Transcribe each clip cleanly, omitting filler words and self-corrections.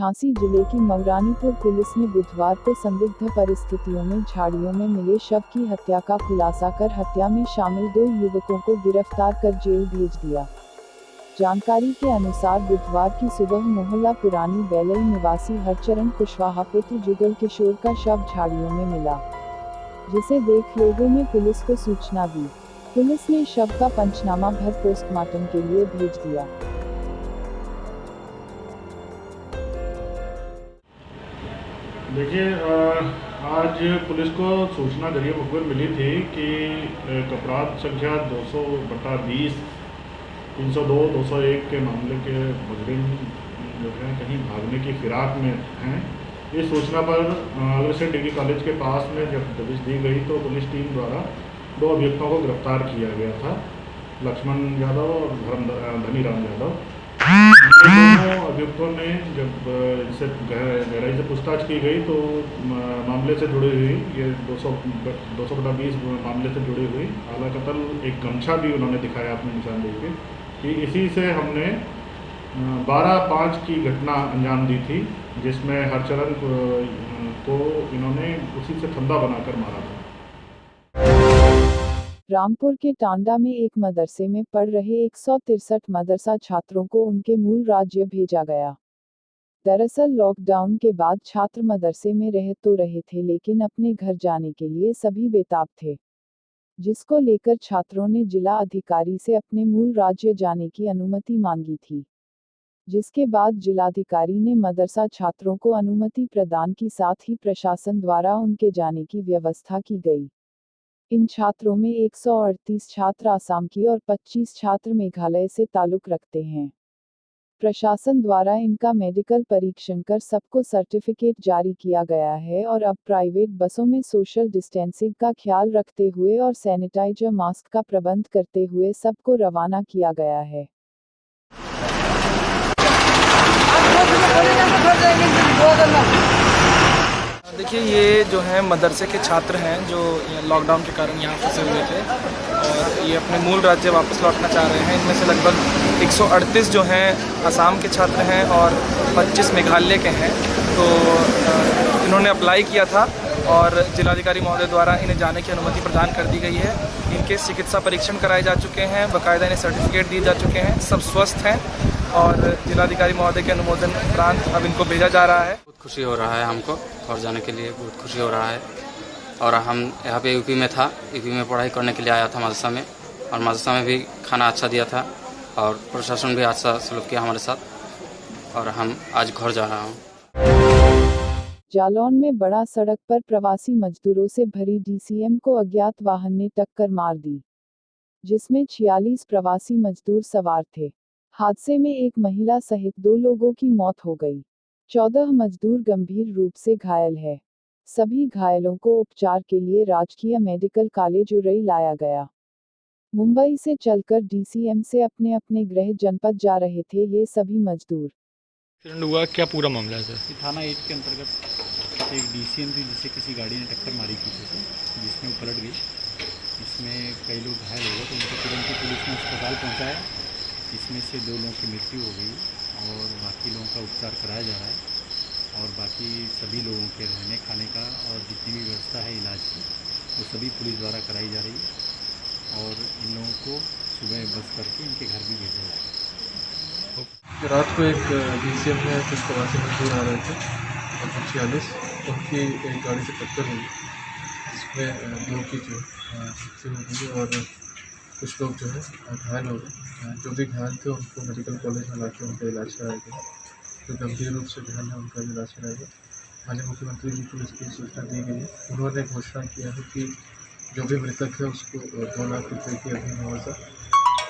झांसी जिले की मऊरानीपुर पुलिस ने बुधवार को संदिग्ध परिस्थितियों में झाड़ियों में मिले शव की हत्या का खुलासा कर हत्या में शामिल 2 युवकों को गिरफ्तार कर जेल भेज दिया। जानकारी के अनुसार बुधवार की सुबह मोहल्ला पुरानी बेलई निवासी हरचरण कुशवाहा पुत्र जुगल किशोर का शव झाड़ियों में मिला, जिसे देख लोगों ने पुलिस को सूचना दी। पुलिस ने शव का पंचनामा भर पोस्टमार्टम के लिए भेज दिया। देखिए, आज पुलिस को सूचना जरिए मुखबिर मिली थी कि अपराध संख्या 200/20, 302, 201 के मामले के मुजरिम जो है कहीं भागने की फिराक में हैं। इस सूचना पर अग्रसेन डिग्री कॉलेज के पास में जब दबिश दी गई तो पुलिस टीम द्वारा 2 अभियुक्तों को गिरफ्तार किया गया था, लक्ष्मण यादव और धनीराम यादव। दोनों अभियुक्तों ने जब इनसे गहराई से पूछताछ की गई तो मामले से जुड़ी हुई ये 200/20 मामले से जुड़ी हुई आला कत्ल एक गमछा भी उन्होंने दिखाया अपने निशानदेही पे कि इसी से हमने 12/5 की घटना अंजाम दी थी, जिसमें हरचरण को इन्होंने उसी से फंदा बनाकर मारा था। रामपुर के टांडा में एक मदरसे में पढ़ रहे 163 मदरसा छात्रों को उनके मूल राज्य भेजा गया। दरअसल लॉकडाउन के बाद छात्र मदरसे में रह तो रहे थे, लेकिन अपने घर जाने के लिए सभी बेताब थे, जिसको लेकर छात्रों ने जिला अधिकारी से अपने मूल राज्य जाने की अनुमति मांगी थी, जिसके बाद जिलाधिकारी ने मदरसा छात्रों को अनुमति प्रदान की, साथ ही प्रशासन द्वारा उनके जाने की व्यवस्था की गई। इन छात्रों में 138 छात्र आसाम की और 25 छात्र मेघालय से ताल्लुक रखते हैं। प्रशासन द्वारा इनका मेडिकल परीक्षण कर सबको सर्टिफिकेट जारी किया गया है और अब प्राइवेट बसों में सोशल डिस्टेंसिंग का ख्याल रखते हुए और सैनिटाइजर मास्क का प्रबंध करते हुए सबको रवाना किया गया है। देखिए, ये जो है मदरसे के छात्र हैं जो लॉकडाउन के कारण यहाँ फंसे हुए थे और ये अपने मूल राज्य वापस लौटना चाह रहे हैं। इनमें से लगभग 138 जो हैं असम के छात्र हैं और 25 मेघालय के हैं। तो इन्होंने अप्लाई किया था और जिलाधिकारी महोदय द्वारा इन्हें जाने की अनुमति प्रदान कर दी गई है। इनके चिकित्सा परीक्षण कराए जा चुके हैं, बाकायदा इन्हें सर्टिफिकेट दिए जा चुके हैं, सब स्वस्थ हैं और जिलाधिकारी महोदय के अनुमोदन उपरांत अब इनको भेजा जा रहा है। बहुत खुशी हो रहा है हमको और जाने के लिए बहुत खुशी हो रहा है। और हम यहाँ पे यूपी में था, यूपी में पढ़ाई करने के लिए आया था मदरसा में, और मदरसा में भी खाना अच्छा दिया था और प्रशासन भी अच्छा सलूक किया हमारे साथ, और हम आज घर जा रहा हूँ। जालौन में बड़ा सड़क पर प्रवासी मजदूरों से भरी डीसीएम को अज्ञात वाहन ने टक्कर मार दी, जिसमें 46 प्रवासी मजदूर सवार थे। हादसे में एक महिला सहित 2 लोगों की मौत हो गई। 14 मजदूर गंभीर रूप से घायल है। सभी घायलों को उपचार के लिए राजकीय मेडिकल कॉलेज उरई लाया गया। मुंबई से चलकर डीसीएम से अपने अपने गृह जनपद जा रहे थे ये सभी मजदूर। एक्सीडेंट हुआ, क्या पूरा मामला है सर? थाना 8 के अंतर्गत एक डीसीएम थी जिसे किसी गाड़ी ने टक्कर मारी पीछे से, जिसमें वो पलट गई। इसमें कई लोग घायल हो गए तो उनको तुरंत ही पुलिस ने अस्पताल पहुंचाया। इसमें से 2 लोगों की मृत्यु हो गई और बाकी लोगों का उपचार कराया जा रहा है, और बाकी सभी लोगों के रहने खाने का और जितनी भी व्यवस्था है इलाज की वो सभी पुलिस द्वारा कराई जा रही है, और इन लोगों को सुबह बस करके इनके घर भी भेजा जाएगा। रात को एक डीसीएम में कुछ प्रवासी मजदूर आ रहे थे और 46 उनकी एक गाड़ी से टक्कर हुई, जिसमें 2 की जो मृत्यु हो गई और कुछ लोग जो है घायल हो गए। जो भी घायल थे उनको मेडिकल कॉलेज में लाकर उनका इलाज कराया गया। जो गंभीर रूप से घायल है उनका इलाज कराया गया। माननीय मुख्यमंत्री जी को इसकी सूचना दी गई है। उन्होंने घोषणा किया है कि जो भी मृतक है उसको 2 लाख रुपये की अग्रिम मुआवजा,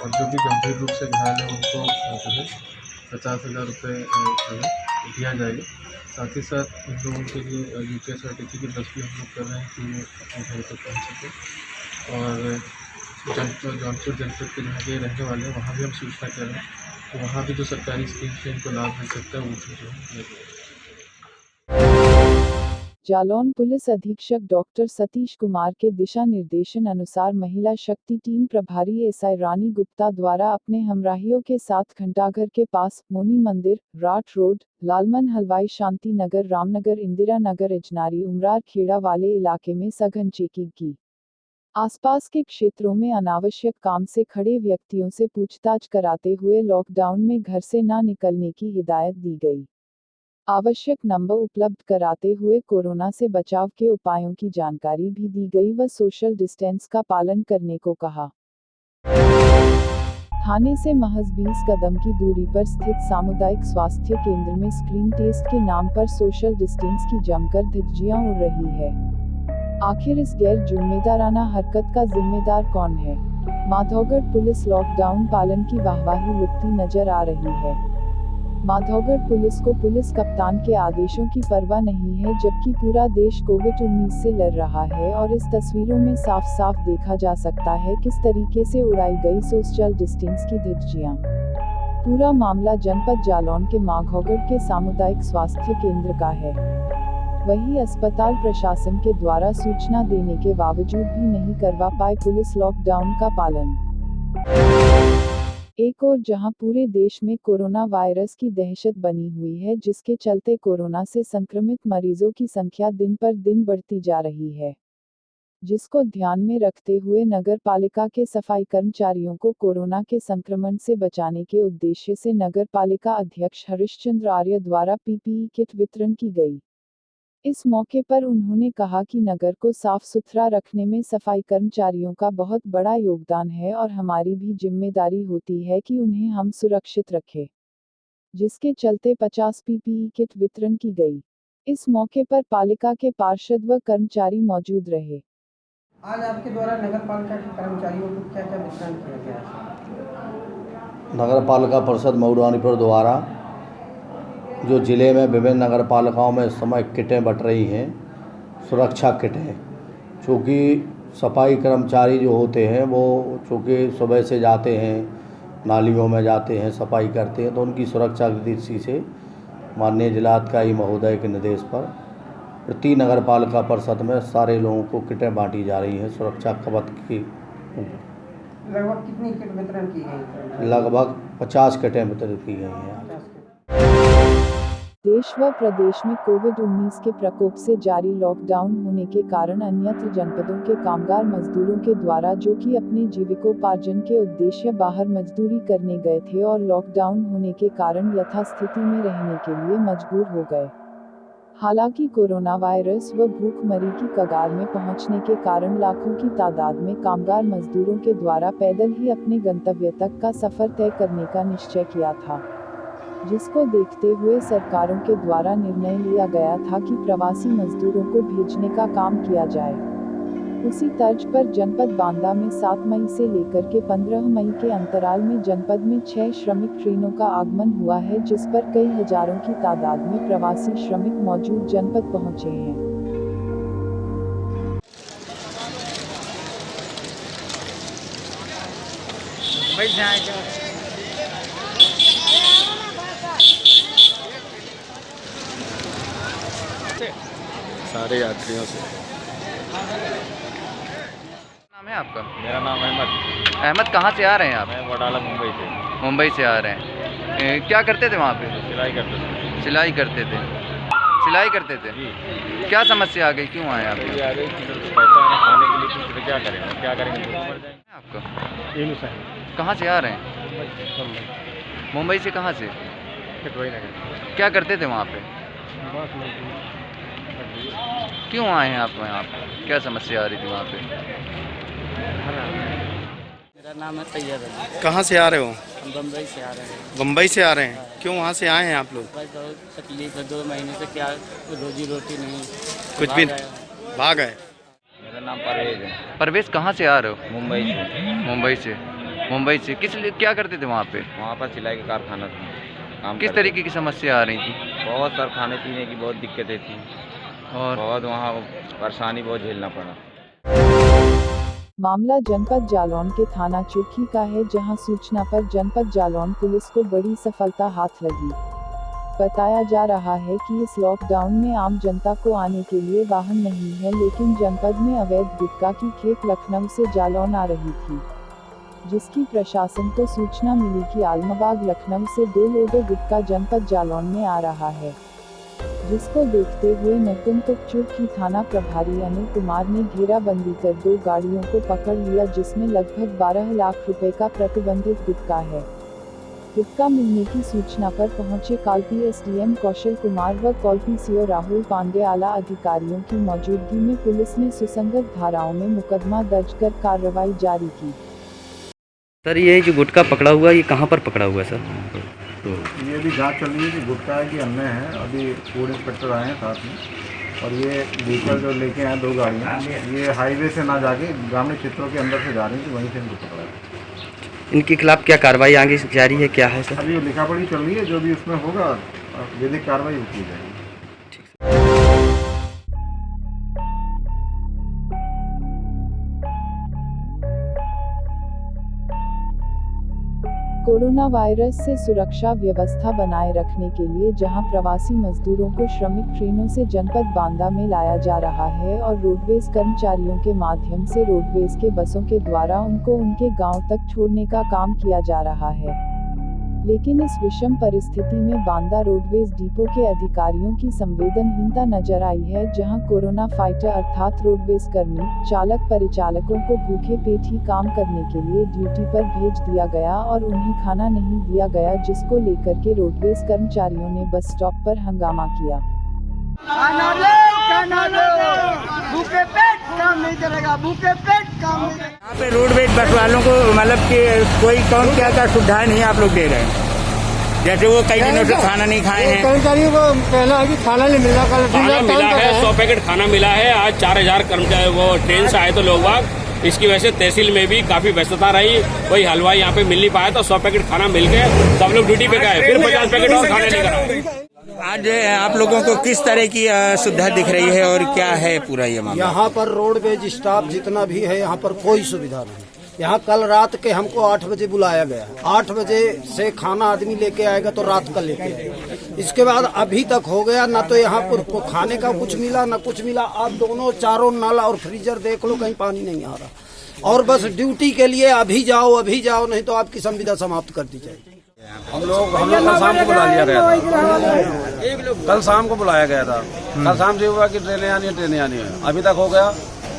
और जो भी गंभीर रूप से घायल है उनको जो है 50,000 रुपये जो है दिया जाएगा। साथ ही साथ इन लोगों के लिए यूपीएसआरटीसी की बस भी हम लोग कर रहे हैं कि वो अपने घर तक पहुँच सकें, और जौनपुर जनपद के जहाँ के रहने वाले हैं वहाँ भी हम सूचना कर रहे हैं, तो वहाँ भी जो सरकारी स्कीम से इनको लाभ मिल सकता है वो चीज़ है। जालौन पुलिस अधीक्षक डॉक्टर सतीश कुमार के दिशा निर्देशन अनुसार महिला शक्ति टीम प्रभारी एसआई रानी गुप्ता द्वारा अपने हमराहियों के साथ घंटाघर के पास मोनी मंदिर, राट रोड, लालमन हलवाई, शांति नगर, रामनगर, इंदिरा नगर, इजनारी, उमरार खेड़ा वाले इलाके में सघन चेकिंग की। आसपास के क्षेत्रों में अनावश्यक काम से खड़े व्यक्तियों से पूछताछ कराते हुए लॉकडाउन में घर से न निकलने की हिदायत दी गई। आवश्यक नंबर उपलब्ध कराते हुए कोरोना से बचाव के उपायों की जानकारी भी दी गई व सोशल डिस्टेंस का पालन करने को कहा। थाने से महज 20 कदम की दूरी पर स्थित सामुदायिक स्वास्थ्य केंद्र में स्क्रीन टेस्ट के नाम पर सोशल डिस्टेंस की जमकर धज्जियां उड़ रही है। आखिर इस गैर जिम्मेदाराना हरकत का जिम्मेदार कौन है? माधौगढ़ पुलिस लॉकडाउन पालन की वाहवाही लुटती नजर आ रही है। माधौगढ़ पुलिस को पुलिस कप्तान के आदेशों की परवाह नहीं है, जबकि पूरा देश कोविड-19 से लड़ रहा है और इस तस्वीरों में साफ साफ देखा जा सकता है किस तरीके से उड़ाई गई सोशल डिस्टेंस की धज्जियां। पूरा मामला जनपद जालौन के माधौगढ़ के सामुदायिक स्वास्थ्य केंद्र का है। वही अस्पताल प्रशासन के द्वारा सूचना देने के बावजूद भी नहीं करवा पाए पुलिस लॉकडाउन का पालन। एक और जहां पूरे देश में कोरोना वायरस की दहशत बनी हुई है, जिसके चलते कोरोना से संक्रमित मरीजों की संख्या दिन पर दिन बढ़ती जा रही है, जिसको ध्यान में रखते हुए नगर पालिका के सफाई कर्मचारियों को कोरोना के संक्रमण से बचाने के उद्देश्य से नगर पालिका अध्यक्ष हरिश्चंद्र आर्य द्वारा पीपीई किट वितरण की गई। इस मौके पर उन्होंने कहा कि नगर को साफ सुथरा रखने में सफाई कर्मचारियों का बहुत बड़ा योगदान है और हमारी भी जिम्मेदारी होती है कि उन्हें हम सुरक्षित रखें, जिसके चलते 50 पीपीई किट वितरण की गई। इस मौके पर पालिका के पार्षद व कर्मचारी मौजूद रहे। आज आपके द्वारा नगर पालिका के कर्मचारियों को क्या क्या वितरण किया गया है? नगर पालिका परिषद मऊरानीपुर द्वारा जो ज़िले में विभिन्न नगर पालिकाओं में इस समय किटें बंट रही हैं, सुरक्षा किटें, चूँकि सफाई कर्मचारी जो होते हैं वो चूँकि सुबह से जाते हैं, नालियों में जाते हैं, सफाई करते हैं, तो उनकी सुरक्षा की दृष्टि से माननीय जिलाधिकारी महोदय के निर्देश पर प्रति नगर पालिका परिषद में सारे लोगों को किटें बांटी जा रही हैं सुरक्षा कवच की। लगभग कितनी किट वितरण की गई? लगभग 50 किटें वितरित की गई हैं। देश व प्रदेश में कोविड-19 के प्रकोप से जारी लॉकडाउन होने के कारण अन्यत्र जनपदों के कामगार मजदूरों के द्वारा जो कि अपने जीविकोपार्जन के उद्देश्य बाहर मजदूरी करने गए थे और लॉकडाउन होने के कारण यथास्थिति में रहने के लिए मजबूर हो गए। हालांकि कोरोना वायरस व भूखमरी की कगार में पहुंचने के कारण लाखों की तादाद में कामगार मजदूरों के द्वारा पैदल ही अपने गंतव्य तक का सफर तय करने का निश्चय किया था, जिसको देखते हुए सरकारों के द्वारा निर्णय लिया गया था कि प्रवासी मजदूरों को भेजने का काम किया जाए। उसी तर्ज पर जनपद बांदा में 7 मई से लेकर के 15 मई के अंतराल में जनपद में 6 श्रमिक ट्रेनों का आगमन हुआ है, जिस पर कई हजारों की तादाद में प्रवासी श्रमिक मौजूद जनपद पहुंचे हैं। सारे यात्रियों से। नाम है आपका? मेरा नाम अहमद। अहमद, कहाँ से आ रहे हैं आप? मैं वडाला मुंबई से। मुंबई से आ रहे हैं। क्या करते थे वहाँ पे? सिलाई करते थे। सिलाई करते थे। सिलाई करते थे जी। क्या समस्या आ गई, क्यों आए आप? ये आ गई कि पैसा है खाने के लिए, कुछ क्या करेंगे, क्या करेंगे, मर जाएंगे। आपका ये सर कहाँ से आ रहे हैं? मुंबई से कहाँ से? क्या करते थे वहाँ पे? क्यों आए हैं आप यहाँ पे? क्या समस्या आ रही थी वहाँ पे? मेरा नाम है तैयब है। कहाँ से आ रहे हो? हम बम्बई से आ रहे हैं। बम्बई से आ रहे हैं, क्यों वहाँ से आए हैं आप लोग? भाई बहुत तकलीफ है, 2 महीने से क्या रोजी रोटी नहीं, कुछ भी भाग गए। मेरा नाम परवेज है। परवेज, कहाँ से आ रहे हो? मुंबई से। मुंबई से। मुंबई से किस लिए, क्या करते थे वहाँ पे? वहाँ पर सिलाई का कारखाना था। काम किस तरीके की समस्या आ रही थी? बहुत सर, खाने पीने की बहुत दिक्कतें थी और बहुत वहाँ परेशानी बहुत झेलना पड़ा। मामला जनपद जालौन के थाना चुरखी का है, जहां सूचना पर जनपद जालौन पुलिस को बड़ी सफलता हाथ लगी। बताया जा रहा है कि इस लॉकडाउन में आम जनता को आने के लिए वाहन नहीं है, लेकिन जनपद में अवैध गुटखा की खेप लखनऊ से जालौन आ रही थी, जिसकी प्रशासन को सूचना मिली कि आलमबाग लखनऊ से 2 लोडो गुटखा जनपद जालौन में आ रहा है, जिसको देखते हुए नकुंतुकचूर की थाना प्रभारी अनिल कुमार ने घेराबंदी कर 2 गाड़ियों को पकड़ लिया, जिसमें लगभग 12 लाख रुपए का प्रतिबंधित गुटखा है। गुटखा मिलने की सूचना पर पहुंचे कॉल्पी एसडीएम कौशल कुमार व कॉल्पी सीओ राहुल पांडे आला अधिकारियों की मौजूदगी में पुलिस ने सुसंगत धाराओं में मुकदमा दर्ज कर कार्रवाई जारी की। सर ये जो गुटखा पकड़ा हुआ है, ये कहाँ पर पकड़ा हुआ है सर? तो ये भी जांच चल रही है कि गुटखा है कि अन्य है। अभी फूड इंस्पेक्टर आए हैं साथ में, और ये व्हीकल जो लेके आए 2 गाड़ियाँ, ये हाईवे से ना जाके ग्रामीण क्षेत्रों के अंदर से जा रही थी, वहीं से इनको पकड़ा है। इनके खिलाफ क्या कार्रवाई आगे जारी है, क्या है सर? अभी लिखा पढ़ी चल रही है, जो भी उसमें होगा विधिक कार्रवाई की जाएगी। कोरोना वायरस से सुरक्षा व्यवस्था बनाए रखने के लिए जहां प्रवासी मजदूरों को श्रमिक ट्रेनों से जनपद बांदा में लाया जा रहा है और रोडवेज कर्मचारियों के माध्यम से रोडवेज के बसों के द्वारा उनको उनके गांव तक छोड़ने का काम किया जा रहा है, लेकिन इस विषम परिस्थिति में बांदा रोडवेज डिपो के अधिकारियों की संवेदनहीनता नजर आई है, जहां कोरोना फाइटर अर्थात रोडवेज कर्मी चालक परिचालकों को भूखे पेट ही काम करने के लिए ड्यूटी पर भेज दिया गया और उन्हें खाना नहीं दिया गया, जिसको लेकर के रोडवेज कर्मचारियों ने बस स्टॉप पर हंगामा किया। भूखे पेट काम नहीं करेगा, भूखे पेट काम नहीं करेगा। यहाँ पे रोडवेज बस वालों को मतलब कि कोई कौन क्या क्या सुविधाएं नहीं आप लोग दे रहे हैं। जैसे वो कई दिनों से खाना नहीं खाए हैं, कर्मचारियों को कहना है कि खाना नहीं मिला, खाना मिला है, 100 पैकेट खाना मिला है। आज 4000 कर्मचारी वो ट्रेन से आए तो लोग बाग, इसकी वजह से तहसील में भी काफी व्यस्तता रही। कोई हलवाई यहाँ पे मिल नहीं पाया, तो 100 पैकेट खाना मिल के सब लोग ड्यूटी पे गए, फिर 50 पैकेट और खाने लेकर। आज आप लोगों को किस तरह की सुविधा दिख रही है और क्या है पूरा ये मामला? यहाँ पर रोडवेज स्टाफ जितना भी है, यहाँ पर कोई सुविधा नहीं। यहाँ कल रात के हमको 8 बजे बुलाया गया, 8 बजे से खाना आदमी लेके आएगा तो रात का लेके आएगा। इसके बाद अभी तक हो गया, ना तो यहाँ पर खाने का कुछ मिला ना कुछ मिला। आप दोनों चारों नल और फ्रीजर देख लो, कहीं पानी नहीं आ रहा। और बस ड्यूटी के लिए अभी जाओ, नहीं तो आपकी संविदा समाप्त कर दी जाएगी। हम लोग कल शाम को बुला लिया गया था, कल शाम को बुलाया गया था। कल शाम से हुआ कि ट्रेनें आनी है, अभी तक हो गया,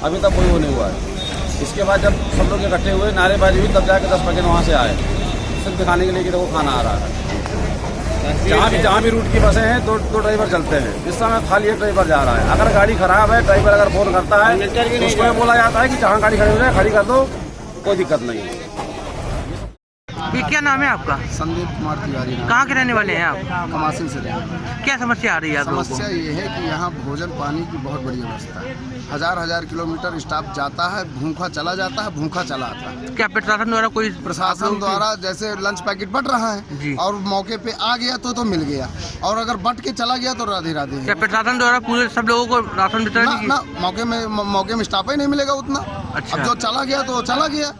अभी तक कोई वो नहीं हुआ है। इसके बाद जब सब लोग इकट्ठे हुए, नारेबाजी हुई, तब जाके 10 पैकेट वहाँ से आए, सिर्फ दिखाने के लिए कि देखो खाना आ रहा है। जहाँ भी रूट की बसें हैं, 2 ड्राइवर चलते हैं। इस समय खाली एक ड्राइवर जा रहा है। अगर गाड़ी खराब है, ड्राइवर अगर फोन करता है तो उसको बोला जाता है कि जहाँ गाड़ी खड़ी हो जाए खड़ी कर दो, कोई दिक्कत नहीं है। ये क्या नाम है आपका? संदीप कुमार तिवारी। कहाँ के रहने वाले हैं आप? कमासिन से। क्या समस्या आ रही है आप लोगों को? समस्या ये है कि यहाँ भोजन पानी की बहुत बड़ी व्यवस्था है। हजार किलोमीटर स्टाफ जाता है, भूखा चला जाता है, भूखा चला आता है। क्या प्रशासन द्वारा कोई प्रशासन द्वारा जैसे लंच पैकेट बट रहा है और मौके पे आ गया तो मिल गया, और अगर बट के चला गया तो राधे राधे। क्या प्रशासन द्वारा पूरे सब लोगों को राशन वितरण मौके में स्टाफ ही नहीं मिलेगा उतना। अच्छा। अब जो चला गया तो चला गया।